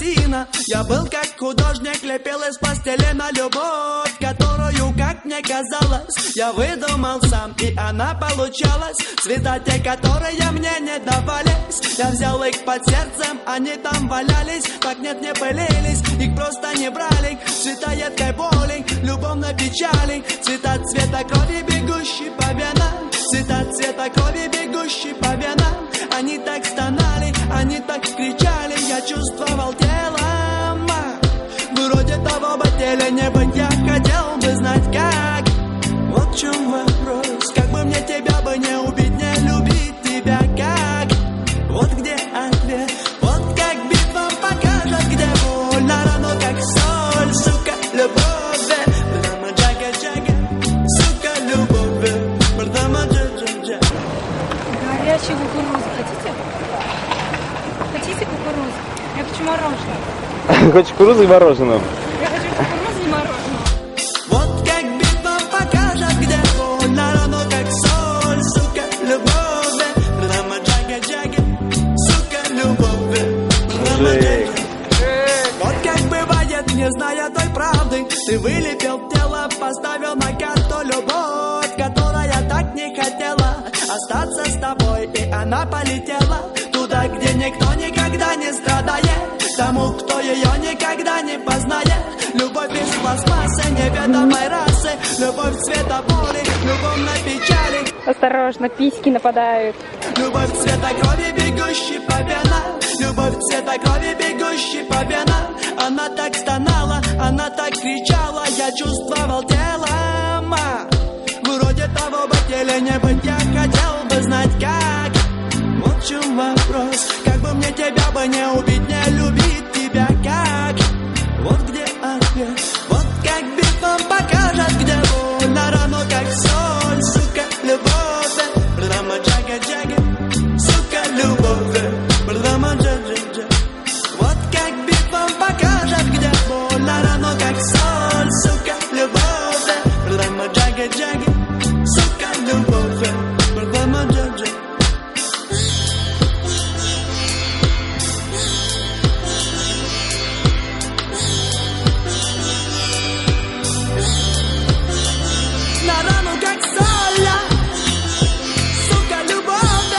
картина. Я был как художник, лепил из пластилина любовь, которую, как мне казалось, я выдумал сам, и она получалась. Цвета те, которые мне не давались, я взял их под сердцем, они там валялись. Так нет, не пылились, их просто не брали. Цвета едкой боли, любовной печали, цвета цвета крови, бегущей по венам, цвета цвета крови, бегущей по венам. Они так стонали, они так кричали, я чувствовал телом. Вроде того бы теле не быть, я хотел бы знать как. Вот в чем вопрос, как бы мне тебя бы не убить, не любить тебя как. Вот где ответ, вот как битва покажет, где боль на рану, как соль, сука, любовь. Прямо джага-джага, сука, любовь. Прямо джага-джага. Горячий кукуруза хотите? Хотите кукурузу? Я хочу мороженое. Хочешь кукурузу и мороженое? Я хочу кукурузу и мороженое. Вот как битва покажет, где боль на рану, как соль, сука, любовь. Прямо джага-джага, сука, любовь. Прямо джага. Вот как бывает, не зная той правды, ты вылепил тело, поставил на карту любовь, которая так не хотела остаться с тобой, и она полетела туда, где никто никогда не страдает, тому, кто ее никогда не познает. Любовь без пластмассы, неведомой расы, любовь цвета боли, любовь на печали. Осторожно, письки нападают. Любовь цвета крови, бегущей по венам, любовь цвета крови, бегущей по венам. Она так стонала, она так кричала, я чувствовал телом. Вроде того бы теле не быть, я хотел бы знать как. Вот в чем вопрос, как бы мне тебя бы не убить, не любить тебя как. Вот где ответ, вот как битва покажет, где боль на рану, как соль, сука, любовь. Прямо джага-джага, сука, любовь. Прямо джага-джага. Вот как битва покажет, где боль на рану, как соль, сука, любовь. Прямо джага-джага, сука, любовь. Прямо джага-джага. На рану, как соль, сука, любовь,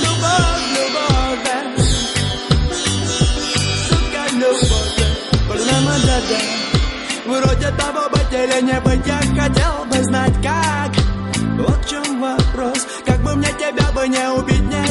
любовь, любовь, сука, любовь. Прямо джага. Вроде того бы теле не быть, я хотел бы знать как. Вот в чем вопрос, как бы мне тебя бы не убить, не